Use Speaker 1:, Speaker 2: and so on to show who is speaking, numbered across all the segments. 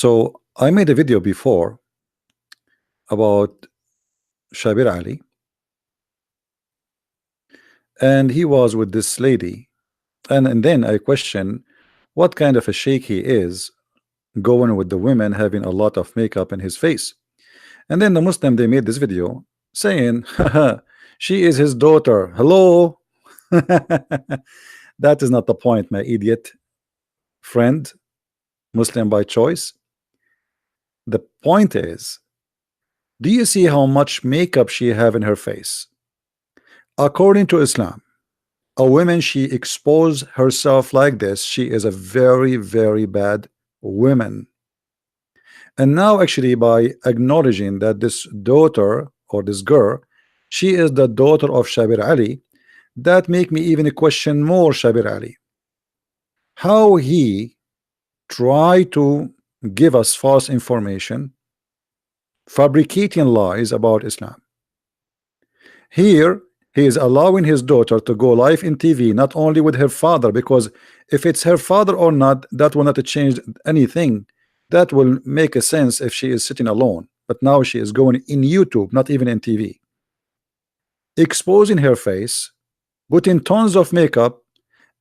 Speaker 1: So I made a video before about Shabir Ali, and he was with this lady, and then I question what kind of a sheikh he is, going with the women having a lot of makeup in his face. And then the Muslim, they made this video saying, "Haha, she is his daughter." Hello. That is not the point, my idiot friend, Muslim by choice. The point is, do you see how much makeup she have in her face? According to Islam, a woman, she expose herself like this, she is a very, very bad woman. And now actually, by acknowledging that this daughter or this girl, she is the daughter of Shabir Ali, that make me even question more Shabir Ali. How he try to give us false information, fabricating lies about Islam. Here he is allowing his daughter to go live in TV, not only with her father, because if it's her father or not, that will not change anything. That will make a sense if she is sitting alone, but now she is going in YouTube, not even in TV, exposing her face, putting tons of makeup,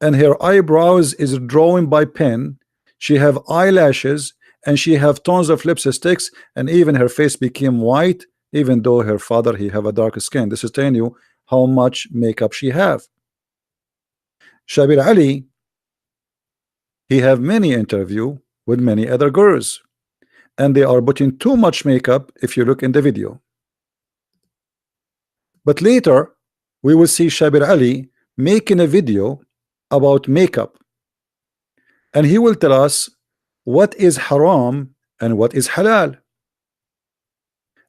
Speaker 1: and her eyebrows is drawing by pen. She have eyelashes, and she have tons of lipsticks, and even her face became white, even though her father, he have a dark skin. This is telling you how much makeup she have. Shabir Ali, he have many interview with many other girls, and they are putting too much makeup if you look in the video. But later we will see Shabir Ali making a video about makeup, and he will tell us what is haram and what is halal,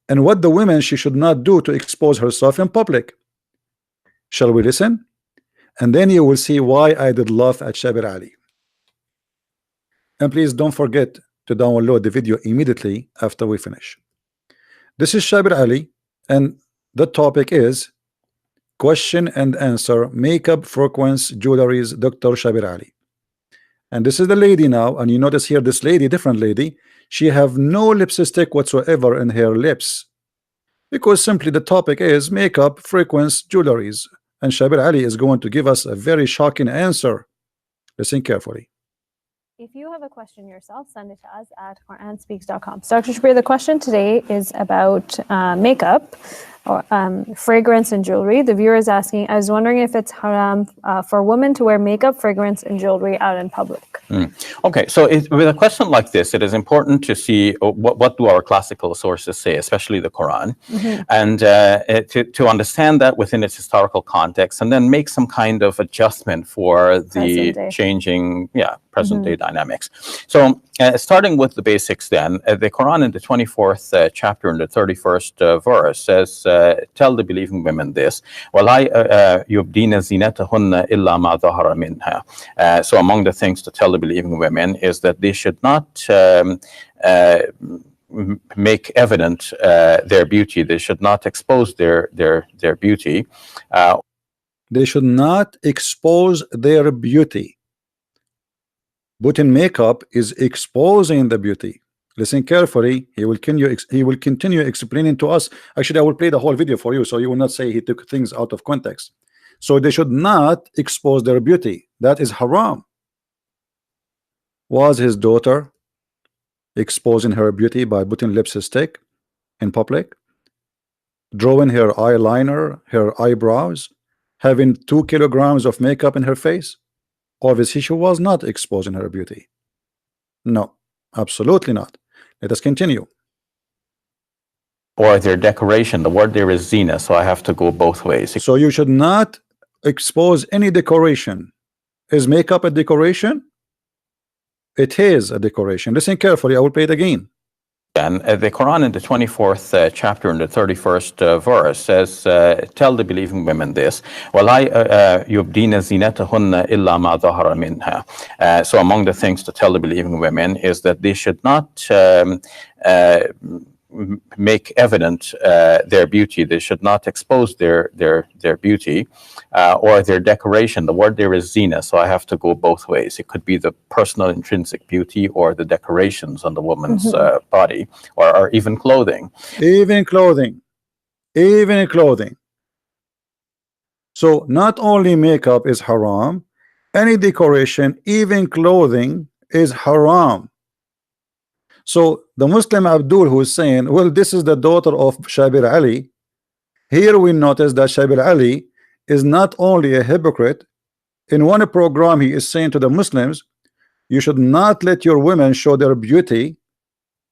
Speaker 1: and what the women she should not do to expose herself in public. Shall we listen? And then you will see why I did laugh at Shabir Ali. And please don't forget to download the video immediately after we finish. This is Shabir Ali, and the topic is question and answer, makeup, frequency, jewelries, Dr. Shabir Ali. And this is the lady now, and you notice here this lady, different lady, she have no lipstick whatsoever in her lips, because simply the topic is makeup, frequency, jewelries, and Shabir Ali is going to give us a very shocking answer. Listen carefully.
Speaker 2: If you have a question yourself, send it to us at QuranSpeaks.com. So Dr. Shabir, the question today is about makeup, or fragrance and jewelry. The viewer is asking, I was wondering if it's haram for women to wear makeup, fragrance, and jewelry out in public.
Speaker 3: Okay, so with a question like this, it is important to see what do our classical sources say, especially the Quran, and to understand that within its historical context, and then make some kind of adjustment for the changing, present-day dynamics. So starting with the basics then, the Quran in the 24th chapter and the 31st verse says, tell the believing women this, وَلَا يُبْدِينَ زِينَتَهُنَّ إِلَّا مَا ظَهَرَ مِنْهَا. So among the things to tell the believing women is that they should not make evident their beauty. They should not expose their beauty.
Speaker 1: They should not expose their beauty. Putting makeup is exposing the beauty. Listen carefully. He will continue explaining to us. Actually, I will play the whole video for you, so you will not say he took things out of context. So they should not expose their beauty. That is haram. Was his daughter exposing her beauty by putting lipstick in public, drawing her eyeliner, her eyebrows, having 2 kilograms of makeup in her face? Obviously she was not exposing her beauty. No, absolutely not. Let us continue.
Speaker 3: Or their decoration. The word there is zina, so I have to go both ways.
Speaker 1: So you should not expose any decoration. Is makeup a decoration? It is a decoration. Listen carefully. I will play it again.
Speaker 3: And the Quran in the 24th chapter and the 31st verse says, tell the believing women this, وَلَا يُبْدِينَ زِينَتَهُنَّ إِلَّا مَا ظَهَرَ مِنْهَا. So among the things to tell the believing women is that they should not make evident their beauty. They should not expose their beauty or their decoration. The word there is zina, so I have to go both ways. It could be the personal intrinsic beauty or the decorations on the woman's body, or even clothing.
Speaker 1: Even clothing. Even clothing. So not only makeup is haram, any decoration, even clothing, is haram. So the Muslim Abdul, who is saying, well, this is the daughter of Shabir Ali, here we notice that Shabir Ali is not only a hypocrite. In one program he is saying to the Muslims, you should not let your women show their beauty,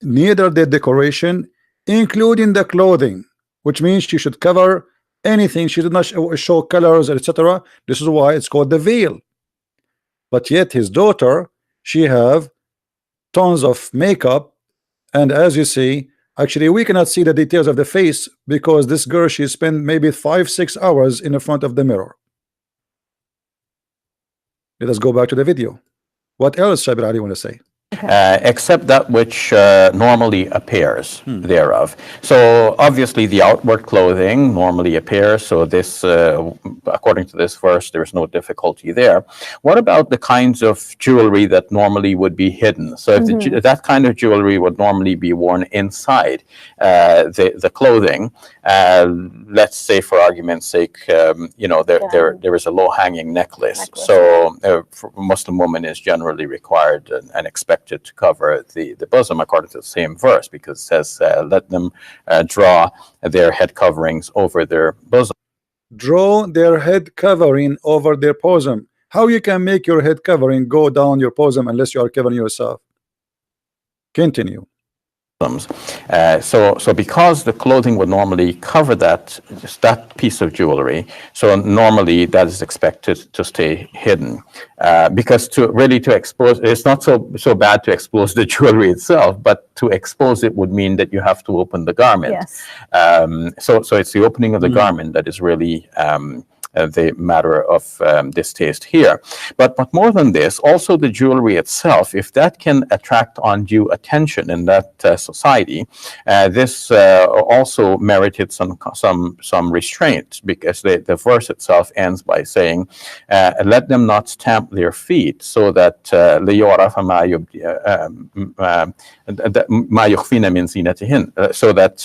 Speaker 1: neither their decoration, including the clothing, which means she should cover anything. She did not show colors, etc. This is why it's called the veil. But yet his daughter, she have tons of makeup, and as you see, actually we cannot see the details of the face because this girl, she spent maybe 5-6 hours in the front of the mirror. Let us go back to the video. What else Shabir Ali want to say?
Speaker 3: Except that which normally appears thereof. So obviously the outward clothing normally appears, so this according to this verse there's no difficulty there. What about the kinds of jewelry that normally would be hidden? So if that kind of jewelry would normally be worn inside the clothing, let's say for argument's sake, you know, there is a low-hanging necklace. So a Muslim woman is generally required and expected to cover the bosom according to the same verse, because it says let them draw their head coverings over their bosom.
Speaker 1: Draw their head covering over their bosom. How you can make your head covering go down your bosom unless you are covering yourself? Continue.
Speaker 3: So because the clothing would normally cover that piece of jewelry, so normally that is expected to stay hidden, because to expose, it's not so bad to expose the jewelry itself, but to expose it would mean that you have to open the garment.
Speaker 2: Yes.
Speaker 3: So it's the opening of the garment that is really the matter of distaste here. But more than this, also the jewelry itself, if that can attract undue attention in that society, this also merited some restraint, because the verse itself ends by saying, let them not stamp their feet, so that so that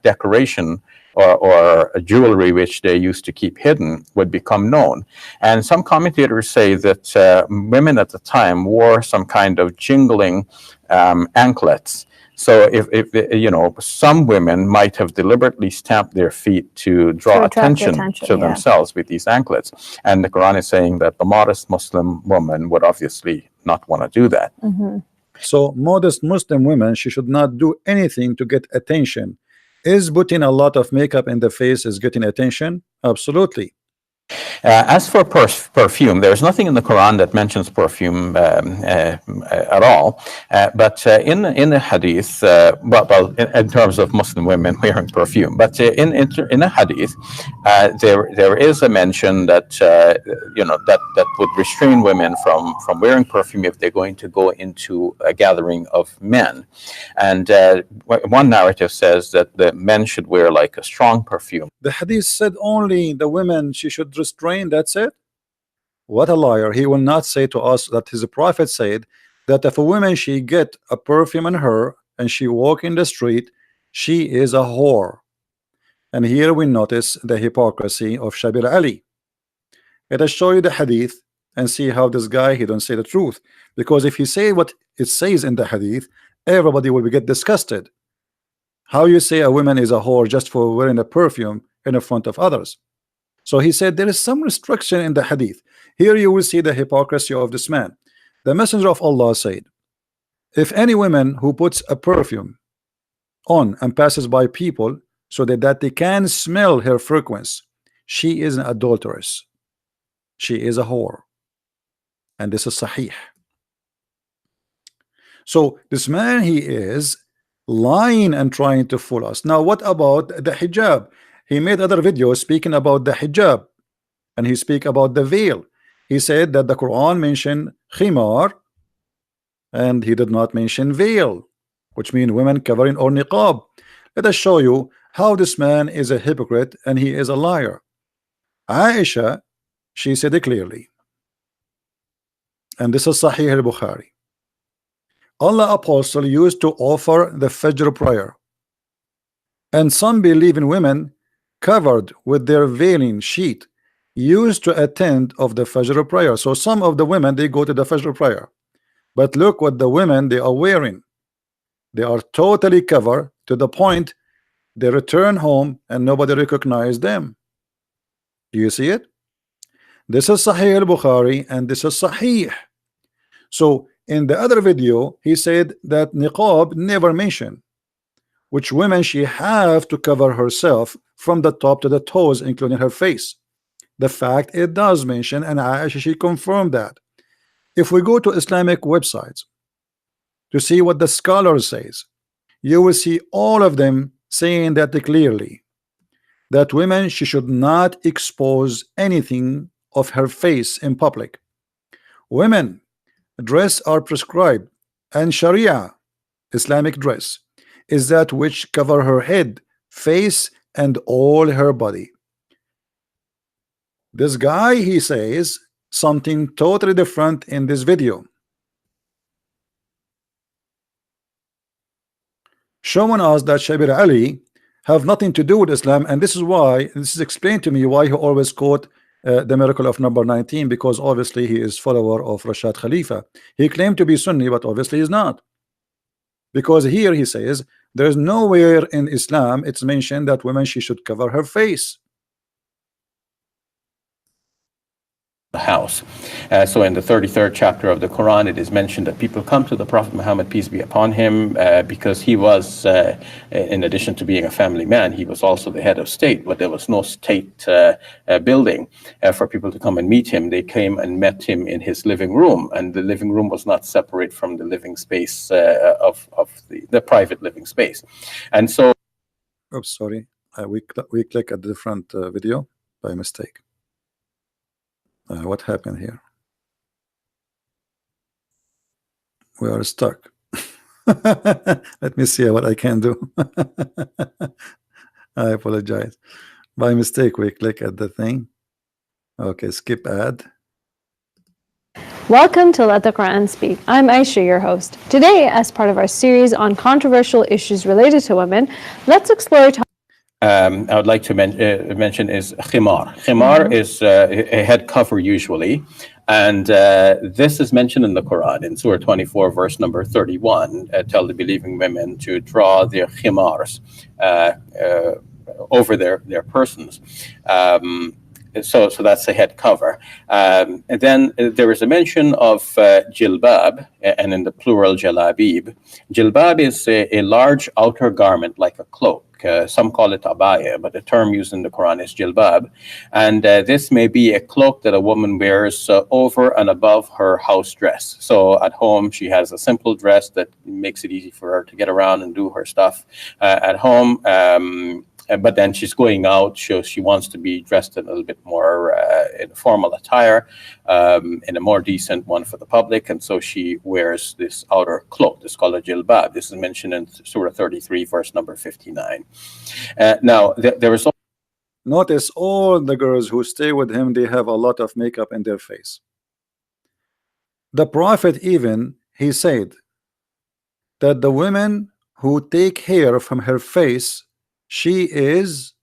Speaker 3: decoration or a jewelry which they used to keep hidden would become known. And some commentators say that women at the time wore some kind of jingling anklets. So if you know, some women might have deliberately stamped their feet to draw attention to themselves with these anklets. And the Quran is saying that the modest Muslim woman would obviously not want to do that.
Speaker 1: So modest Muslim women, she should not do anything to get attention. Is putting a lot of makeup in the face is getting attention? Absolutely.
Speaker 3: As for perfume, there's nothing in the Quran that mentions perfume at all. But in the hadith, in terms of Muslim women wearing perfume, but in the hadith, there is a mention that you know, that would restrain women from wearing perfume if they're going to go into a gathering of men. And one narrative says that the men should wear like a strong perfume.
Speaker 1: The hadith said only the women she should restrain, that's it? What a liar. He will not say to us that his prophet said that if a woman she get a perfume on her and she walk in the street, she is a whore. And here we notice the hypocrisy of Shabir Ali. Let us show you the hadith and see how this guy, he don't say the truth, because if he say what it says in the hadith, everybody will get disgusted. How you say a woman is a whore just for wearing a perfume in the front of others? So he said there is some restriction in the hadith. Here you will see the hypocrisy of this man. The Messenger of Allah said, if any woman who puts a perfume on and passes by people so that they can smell her fragrance, she is an adulteress. She is a whore. And this is sahih. So this man, he is lying and trying to fool us. Now what about the hijab? He made other videos speaking about the hijab, and he speak about the veil. He said that the Quran mentioned khimar and he did not mention veil. which means women covering or niqab. Let us show you how this man is a hypocrite and he is a liar. Aisha, she said it clearly, and this is Sahih al-Bukhari. Allah Apostle used to offer the Fajr prayer, and some believing women covered with their veiling sheet used to attend of the Fajr prayer. So some of the women, they go to the Fajr prayer, but look what the women they are wearing. They are totally covered to the point they return home and nobody recognized them. Do you see it? This is Sahih al-Bukhari and this is Sahih. So in the other video he said that niqab never mentioned, which women she have to cover herself from the top to the toes including her face. The fact it does mention, and Aisha she confirmed that. If we go to Islamic websites to see what the scholars says, you will see all of them saying that clearly, that women she should not expose anything of her face in public. Women dress are prescribed, and Sharia Islamic dress is that which cover her head, face, and all her body. This guy he says something totally different in this video, showing us that Shabir Ali have nothing to do with Islam, and this is why this is explained to me why he always quote the miracle of number 19, because obviously he is follower of Rashad Khalifa. He claimed to be Sunni, but obviously he's not, because here he says there is nowhere in Islam it's mentioned that women she should cover her face.
Speaker 3: House. So in the 33rd chapter of the Quran, it is mentioned that people come to the Prophet Muhammad, peace be upon him, because he was, in addition to being a family man, he was also the head of state, but there was no state building for people to come and meet him. They came and met him in his living room, and the living room was not separate from the living space of the private living space. And so...
Speaker 1: Oops, sorry. We click a different video by mistake. What happened here? We are stuck. Let me see what I can do. I apologize. By mistake, we click at the thing. Okay, skip ad.
Speaker 2: Welcome to Let the Quran Speak. I'm Aisha, your host. Today, as part of our series on controversial issues related to women, let's explore
Speaker 3: I would like to mention is khimar. Khimar is a head cover usually, and this is mentioned in the Quran in Surah 24, verse number 31. Tell the believing women to draw their khimars over their persons. So that's the head cover. And then there is a mention of jilbab, and in the plural jalabib. Jilbab is a large outer garment like a cloak. Some call it abaya, but the term used in the Quran is jilbab. And this may be a cloak that a woman wears over and above her house dress. So at home, she has a simple dress that makes it easy for her to get around and do her stuff at home. But then she's going out, so she wants to be dressed in a little bit more in formal attire, in a more decent one for the public, and so she wears this outer cloak. This is called a jilbab. This is mentioned in Surah 33, verse number 59. Now, there is...
Speaker 1: Notice all the girls who stay with him, they have a lot of makeup in their face. The Prophet even, he said that the women who take hair from her face, she is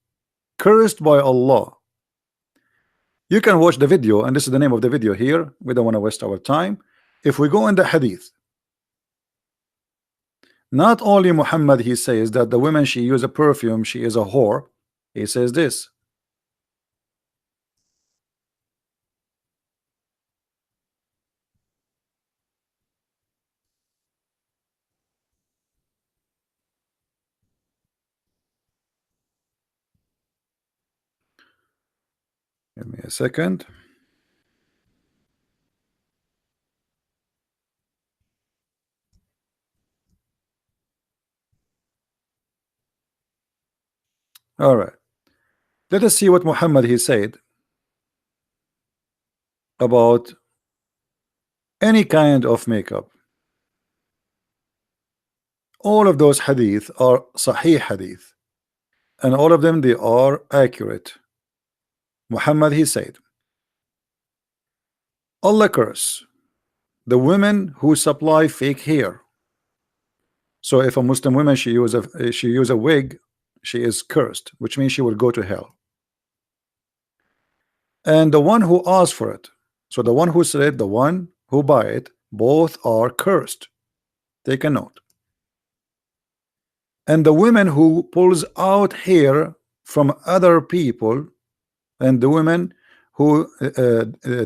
Speaker 1: cursed by Allah. You can watch the video, and this is the name of the video here. We don't want to waste our time. If we go in the hadith, not only Muhammad, he says that the women she use a perfume, she is a whore. He says this. Give me a second. All right. Let us see what Muhammad he said about any kind of makeup. All of those hadith are sahih hadith, and all of them, they are accurate. Muhammad, he said, Allah curse the women who supply fake hair. So if a Muslim woman, she use a wig, she is cursed, which means she will go to hell. And the one who asks for it, so the one who said, the one who buy it, both are cursed. Take a note. And the women who pulls out hair from other people, and the women who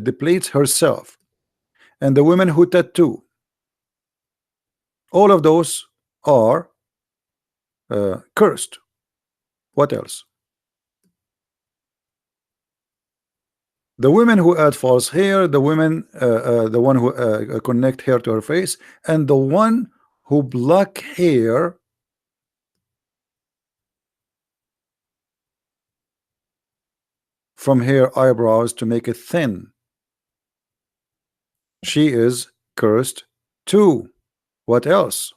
Speaker 1: depletes herself, and the women who tattoo, all of those are cursed. What else? The women who add false hair, the women, the one who connect hair to her face, and the one who block hair from her eyebrows to make it thin. She is cursed too. What else?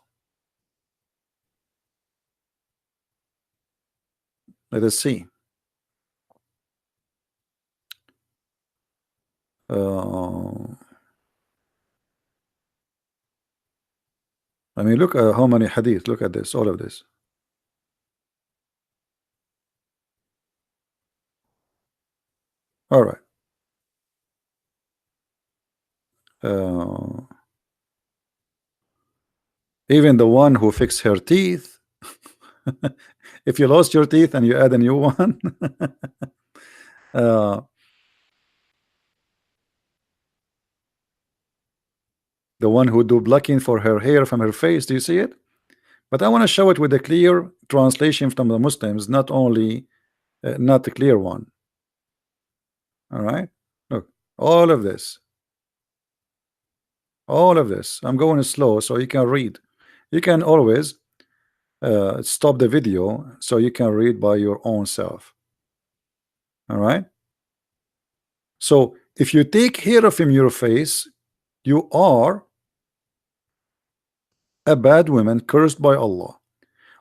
Speaker 1: Let us see. I mean, look at how many hadith. Look at this, all of this. All right. Even the one who fixed her teeth. If you lost your teeth and you add a new one, the one who do blocking for her hair from her face, do you see it? But I want to show it with a clear translation from the Muslims, not only not the clear one. All right, look, all of this, I'm going slow so you can read. You can always stop the video so you can read by your own self. All right, so if you take hair from your face, you are a bad woman cursed by Allah.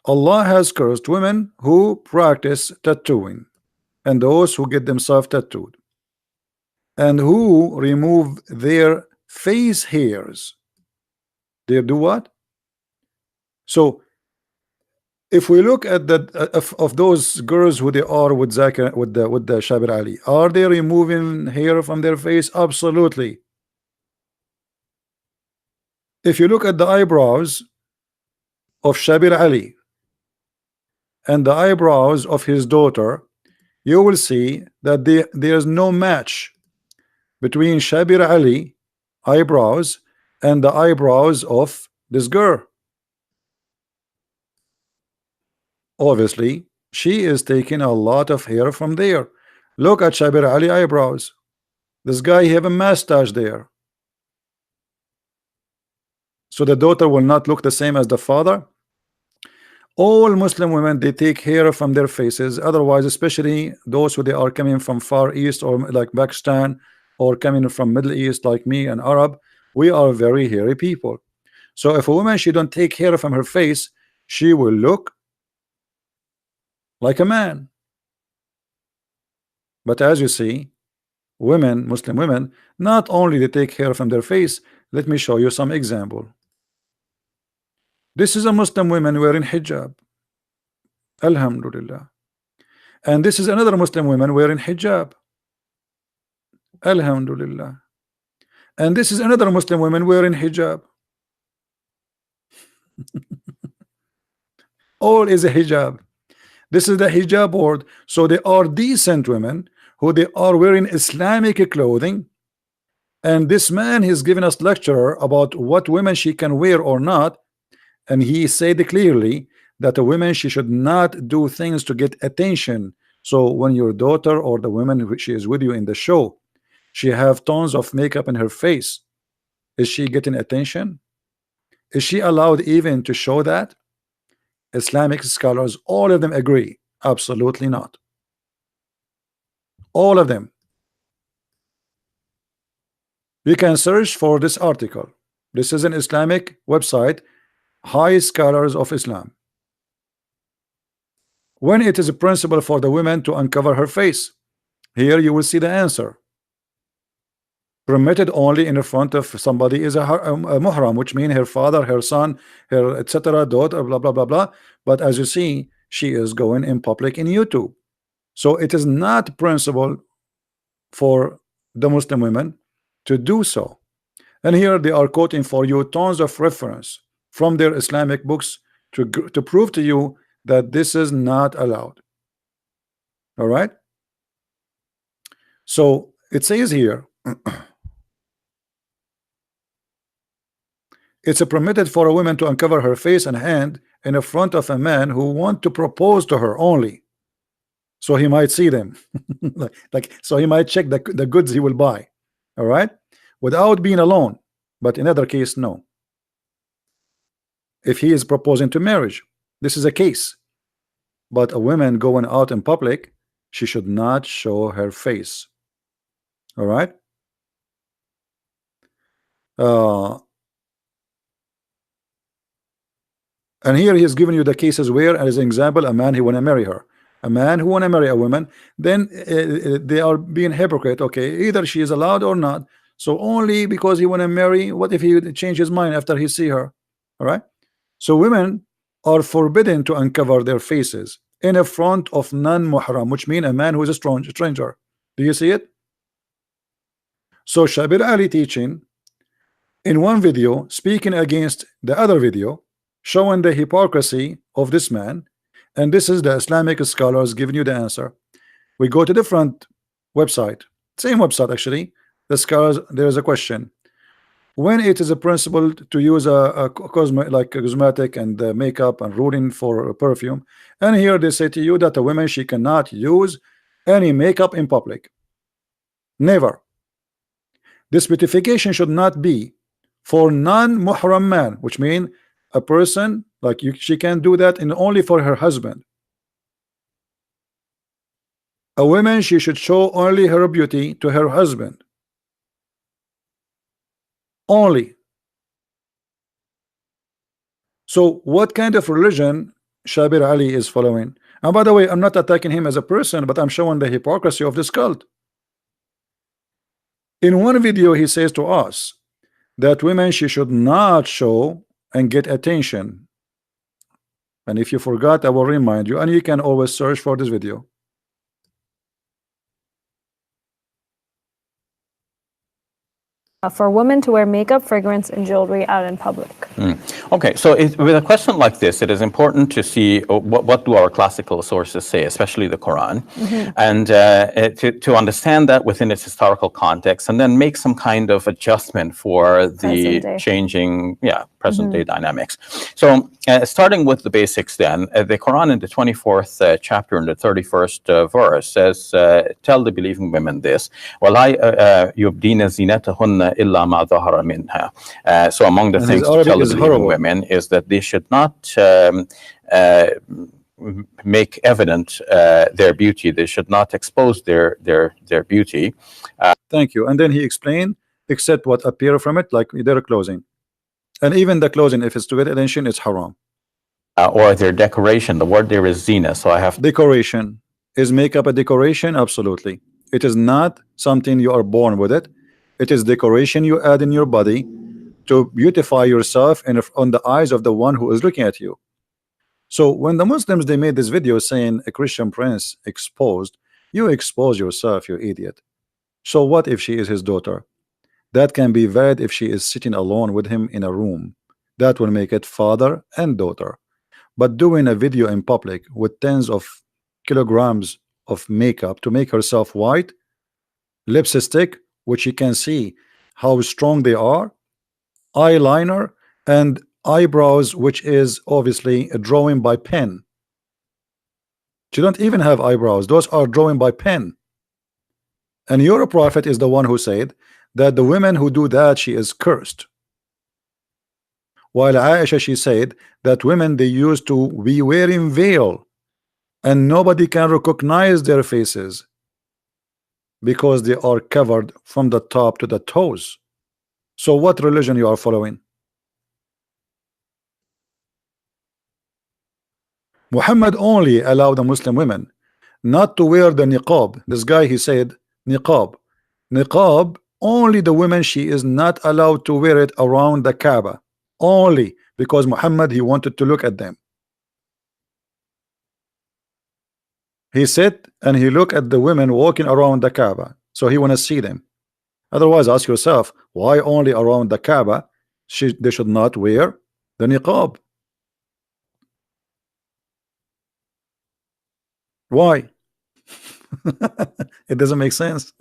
Speaker 1: Allah has cursed women who practice tattooing and those who get themselves tattooed and who remove their face hairs. They do what? So if we look at that of those girls who they are with Zakir, with the Shabir Ali, are they removing hair from their face? Absolutely. If you look at the eyebrows of Shabir Ali and the eyebrows of his daughter, you will see that there's no match between Shabir Ali eyebrows and the eyebrows of this girl. Obviously, she is taking a lot of hair from there. Look at Shabir Ali eyebrows. This guy have a mustache there. So the daughter will not look the same as the father. All Muslim women, they take hair from their faces. Otherwise, especially those who they are coming from Far East or like Pakistan, or coming from Middle East like me and Arab, we are very hairy people. So if a woman, she don't take hair from her face, she will look like a man. But as you see, women, Muslim women, not only they take hair from their face. Let me show you some example. This is a Muslim woman wearing hijab. Alhamdulillah. And this is another Muslim woman wearing hijab. Alhamdulillah. And this is another Muslim woman wearing hijab. All is a hijab. This is the hijab board. So they are decent women who they are wearing Islamic clothing. And this man is giving us lecture about what women she can wear or not. And he said clearly that a woman, she should not do things to get attention. So when your daughter or the woman who she is with you in the show, she have tons of makeup in her face, is she getting attention? Is she allowed even to show that? Islamic scholars, all of them agree, absolutely not. All of them. You can search for this article. This is an Islamic website. high scholars of Islam. When it is a principle for the women to uncover her face, here you will see the answer. Permitted only in the front of somebody is a muhram, which means her father, her son, her etc. daughter, blah blah blah blah. But as you see, she is going in public in YouTube. So it is not principle for the Muslim women to do so. And here they are quoting for you tons of reference from their Islamic books to prove to you that this is not allowed. All right. So it says here, it's permitted for a woman to uncover her face and hand in the front of a man who want to propose to her only, so he might see them, so he might check the goods he will buy. All right, without being alone. But in other case, no. If he is proposing to marriage, this is a case. But a woman going out in public, she should not show her face. All right. And here he has given you the cases where, as an example, a man who want to marry her, a man who want to marry a woman, then they are being hypocrite. Okay, either she is allowed or not. So only because he want to marry, what if he change his mind after he see her? All right. So women are forbidden to uncover their faces in front of non-muhram, which means a man who is a stranger. Do you see it? So Shabir Ali teaching in one video, speaking against the other video, showing the hypocrisy of this man, and this is the Islamic scholars giving you the answer. We go to the front website, same website actually. The scholars, there is a question: when it is a principle to use a cosmetic and makeup and ruling for perfume, and here they say to you that a woman, she cannot use any makeup in public. Never. This beautification should not be for non-muhram man, which means a person like you, she can do that and only for her husband. A woman, she should show only her beauty to her husband only. So what kind of religion Shabir Ali is following? And by the way, I'm not attacking him as a person, but I'm showing the hypocrisy of this cult. In one video he says to us that women, she should not show and get attention. And if you forgot, I will remind you, and you can always search for this video.
Speaker 2: For women to wear makeup, fragrance, and jewelry out in public.
Speaker 3: Okay, so with a question like this, it is important to see what do our classical sources say, especially the Quran, and to understand that within its historical context, and then make some kind of adjustment for the changing, present-day dynamics. So, starting with the basics, then, the Quran in the 24th chapter and the 31st verse says, "Tell the believing women this: وَلَا يُبْدِينَ زِينَتَهُنَّ إِلَّا مَا ظَهَرَ مِنْهَا." So, among the things to tell the believing women is that they should not make evident their beauty. They should not expose their beauty.
Speaker 1: Thank you. And then he explained, except what appear from it, like their clothing. And even the clothing, if it's to get attention, it's haram.
Speaker 3: Or their decoration. The word there is zina. So I have
Speaker 1: decoration. Is makeup a decoration? Absolutely. It is not something you are born with it. It is decoration you add in your body to beautify yourself and on the eyes of the one who is looking at you. So when the Muslims, they made this video saying a Christian prince exposed, you expose yourself, you idiot. So what if she is his daughter? That can be valid if she is sitting alone with him in a room. That will make it father and daughter. But doing a video in public with tens of kilograms of makeup to make herself white, lipstick, which you can see how strong they are, eyeliner, and eyebrows, which is obviously a drawing by pen. She don't even have eyebrows. Those are drawing by pen. And your prophet is the one who said that the women who do that, she is cursed. While Aisha, she said that women, they used to be wearing veil and nobody can recognize their faces because they are covered from the top to the toes. So what religion you are following? Muhammad only allowed the Muslim women not to wear the niqab. This guy, he said niqab. Niqab, only the women, she is not allowed to wear it around the Kaaba. Only because Muhammad, he wanted to look at them. He sit and he look at the women walking around the Kaaba. So he want to see them. Otherwise, ask yourself, why only around the Kaaba they should not wear the niqab? Why? It doesn't make sense.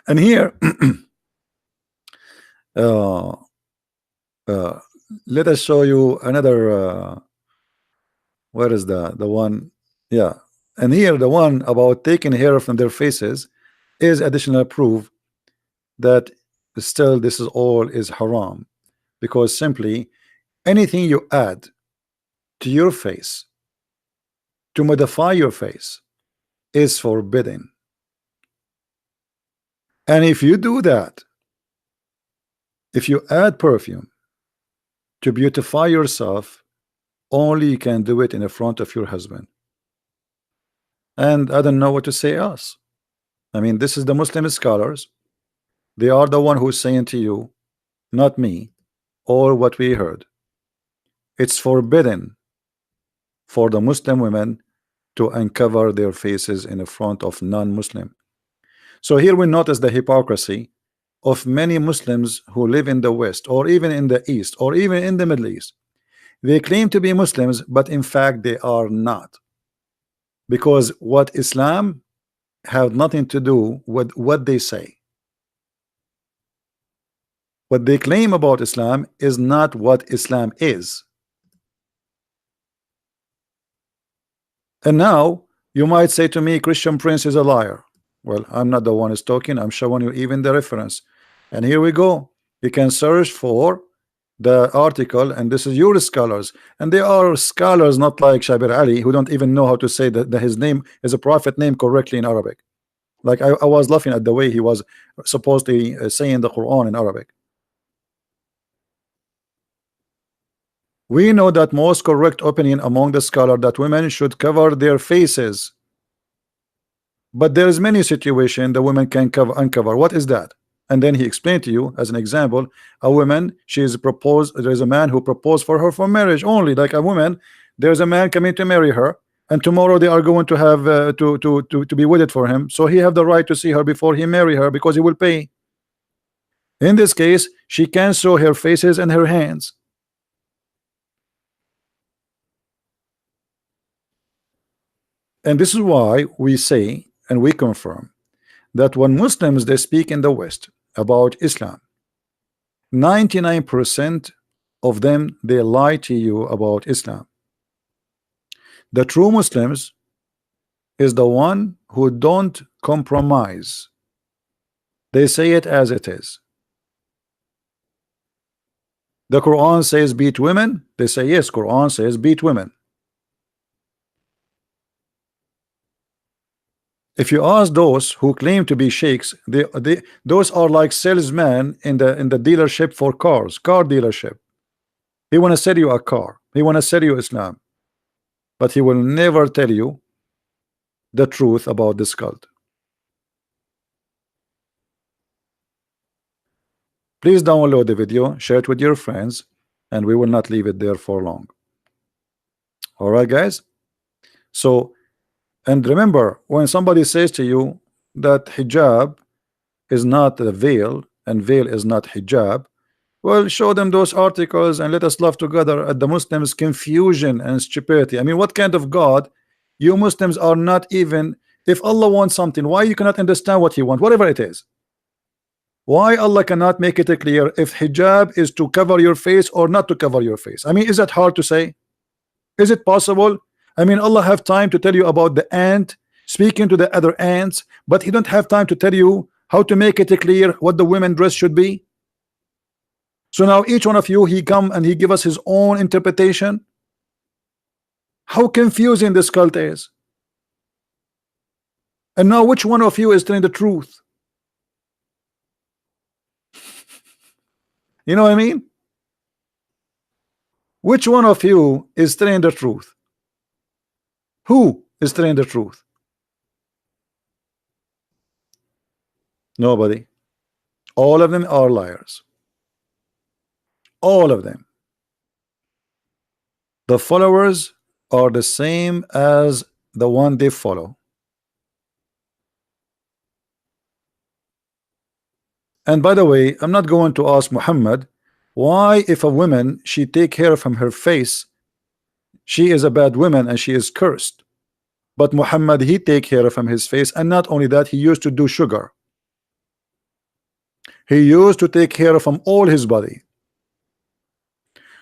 Speaker 1: And here, uh, let us show you another. Where is the one? Yeah, and here the one about taking hair from their faces is additional proof that still this is all is haram, because simply anything you add to your face to modify your face is forbidden. And if you do that, if you add perfume to beautify yourself, only you can do it in the front of your husband. And I don't know what to say else. I mean, this is the Muslim scholars. They are the one who's saying to you, not me, or what we heard. It's forbidden for the Muslim women to uncover their faces in the front of non-Muslim. So here we notice the hypocrisy of many Muslims who live in the West, or even in the East, or even in the Middle East. They claim to be Muslims, but in fact they are not, because what Islam have nothing to do with what they say. What they claim about Islam is not what Islam is. And now you might say to me, Christian Prince is a liar. Well, I'm not the one who's talking. I'm showing you even the reference. And here we go. You can search for the article, and this is your scholars. And they are scholars not like Shabir Ali, who don't even know how to say that his name is a prophet name correctly in Arabic. Like I was laughing at the way he was supposedly saying the Quran in Arabic. We know that most correct opinion among the scholar that women should cover their faces, but there is many situation the women can uncover. What is that? And then he explained to you as an example, a woman, she is proposed, there is a man who proposed for her for marriage only. Like a woman, there's a man coming to marry her, and tomorrow they are going to have to be wedded for him, so he have the right to see her before he marry her, because he will pay. In this case, she can show her faces and her hands. And this is why we say and we confirm that when Muslims they speak in the West about Islam, 99% of them they lie to you about Islam. The true Muslims is the one who don't compromise. They say it as it is. The Quran says beat women. They say yes, Quran says beat women. If you ask those who claim to be sheikhs, those are like salesmen in the dealership for cars, car dealership. He want to sell you a car. He want to sell you Islam, but he will never tell you the truth about this cult. Please download the video, share it with your friends, and we will not leave it there for long. All right, guys. So, and remember, when somebody says to you that hijab is not a veil and veil is not hijab, well, show them those articles and let us laugh together at the Muslims' confusion and stupidity. I mean, what kind of God? You Muslims are not even, if Allah wants something, why you cannot understand what he wants, whatever it is? Why Allah cannot make it clear if hijab is to cover your face or not to cover your face? I mean, is that hard to say? Is it possible? I mean, Allah have time to tell you about the ant speaking to the other ants, but he don't have time to tell you how to make it clear what the women dress should be. So now each one of you, he come and he give us his own interpretation. How confusing this cult is. And now which one of you is telling the truth? You know what I mean? Which one of you is telling the truth? Who is telling the truth? Nobody. All of them are liars. All of them. The followers are the same as the one they follow. And by the way, I'm not going to ask Muhammad why, if a woman she take care from her face, she is a bad woman and she is cursed. But Muhammad, he take care from his face, and not only that, he used to do sugar. He used to take care from all his body.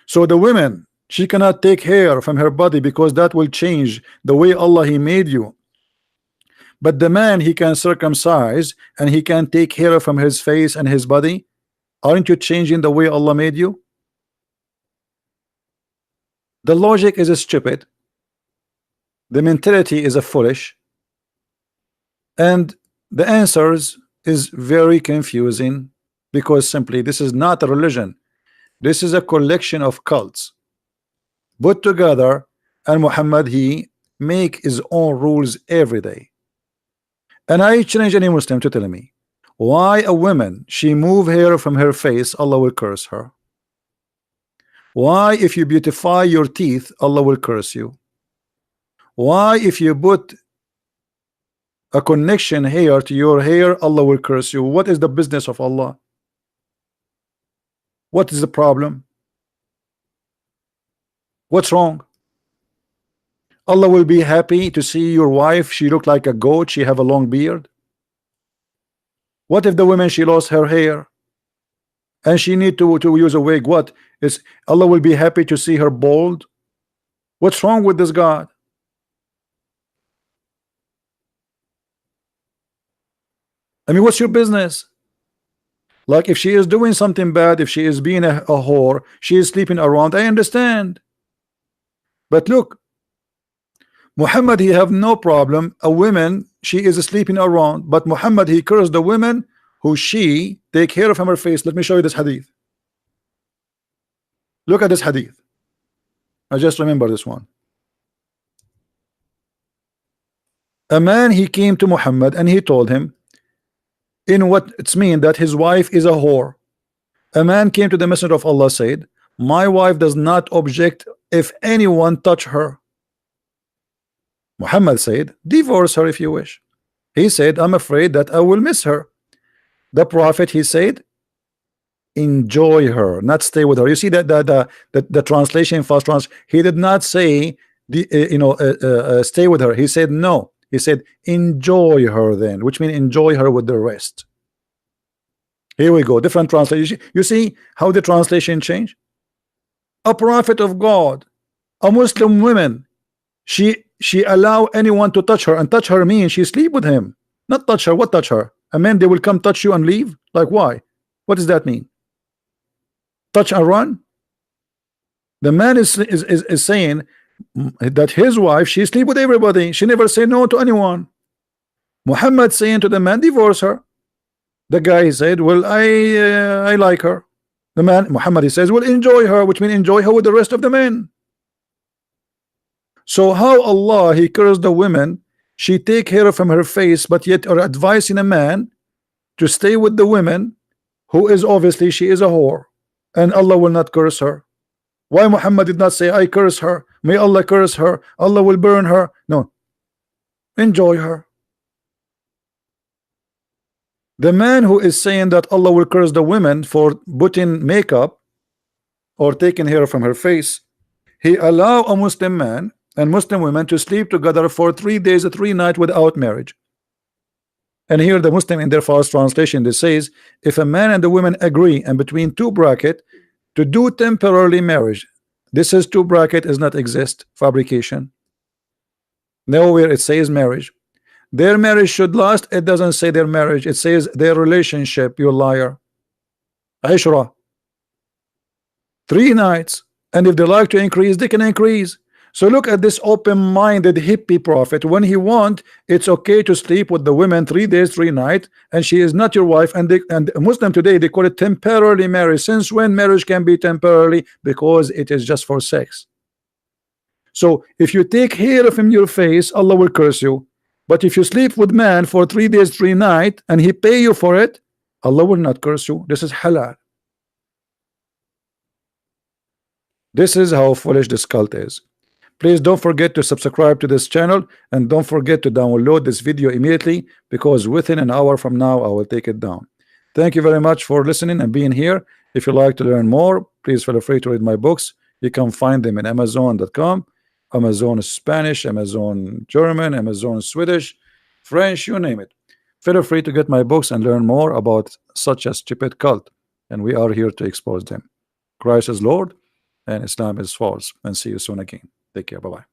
Speaker 1: So the women, she cannot take hair from her body because that will change the way Allah he made you. But the man, he can circumcise and he can take hair from his face and his body. Aren't you changing the way Allah made you? The logic is stupid. The mentality is a foolish. And the answers is very confusing, because simply this is not a religion. This is a collection of cults put together, and Muhammad he make his own rules every day. And I challenge any Muslim to tell me why a woman she move hair from her face, Allah will curse her. Why if you beautify your teeth, Allah will curse you. Why if you put a connection hair to your hair, Allah will curse you. What is the business of Allah? What is the problem? What's wrong? Allah will be happy to see your wife, she look like a goat, she have a long beard. What if the woman she lost her hair and she need to use a wig? What is Allah will be happy to see her bald? What's wrong with this God? I mean, what's your business? Like if she is doing something bad, if she is being a whore, she is sleeping around, I understand. But look, Muhammad he have no problem. A woman she is sleeping around, but Muhammad he cursed the women who she take hair from her face. Let me show you this hadith. Look at this hadith. I just remember this one. A man he came to Muhammad and he told him in what it's mean that his wife is a whore. A man came to the Messenger of Allah, said, my wife does not object if anyone touch her. Muhammad said, divorce her if you wish. He said, I'm afraid that I will miss her. The Prophet he said, enjoy her, not stay with her. You see that the translation, first translation, he did not say stay with her. He said no. He said enjoy her then, which means enjoy her with the rest. Here we go, different translation. You see how the translation changed? A prophet of God, a Muslim woman, she allow anyone to touch her, and touch her means she sleep with him. Not touch her. What touch her? A man they will come touch you and leave? Like why? What does that mean? Touch and run? The man is saying that his wife she sleep with everybody. She never say no to anyone. Muhammad saying to the man, divorce her. The guy said, well, I like her. The man Muhammad he says, well, enjoy her, which means enjoy her with the rest of the men. So how Allah he cursed the women, she take hair from her face, but yet are advising a man to stay with the women who is obviously she is a whore, and Allah will not curse her. Why Muhammad did not say I curse her, may Allah curse her, Allah will burn her? No, enjoy her. The man who is saying that Allah will curse the women for putting makeup or taking hair from her face, he allow a Muslim man and Muslim women to sleep together for 3 days and 3 nights without marriage. And here the Muslim in their first translation they says, if a man and the women agree and between two bracket to do temporarily marriage, this is two bracket is not exist, fabrication. Nowhere it says marriage. Their marriage should last. It doesn't say their marriage, it says their relationship. You liar. Ishra, 3 nights, and if they like to increase they can increase. So look at this open-minded hippie prophet. When he want, it's okay to sleep with the women 3 days 3 nights, and she is not your wife. And Muslim today, they call it temporarily marriage. Since when marriage can be temporarily? Because it is just for sex. So if you take hair from your face, Allah will curse you. But if you sleep with man for 3 days 3 nights and he pay you for it, Allah will not curse you. This is halal. This is how foolish this cult is. Please don't forget to subscribe to this channel, and don't forget to download this video immediately, because within an hour from now I will take it down. Thank you very much for listening and being here. If you like to learn more, please feel free to read my books. You can find them in Amazon.com, Amazon Spanish, Amazon German, Amazon Swedish, French, you name it. Feel free to get my books and learn more about such a stupid cult, and we are here to expose them. Christ is Lord and Islam is false. And see you soon again. Take care. Bye-bye.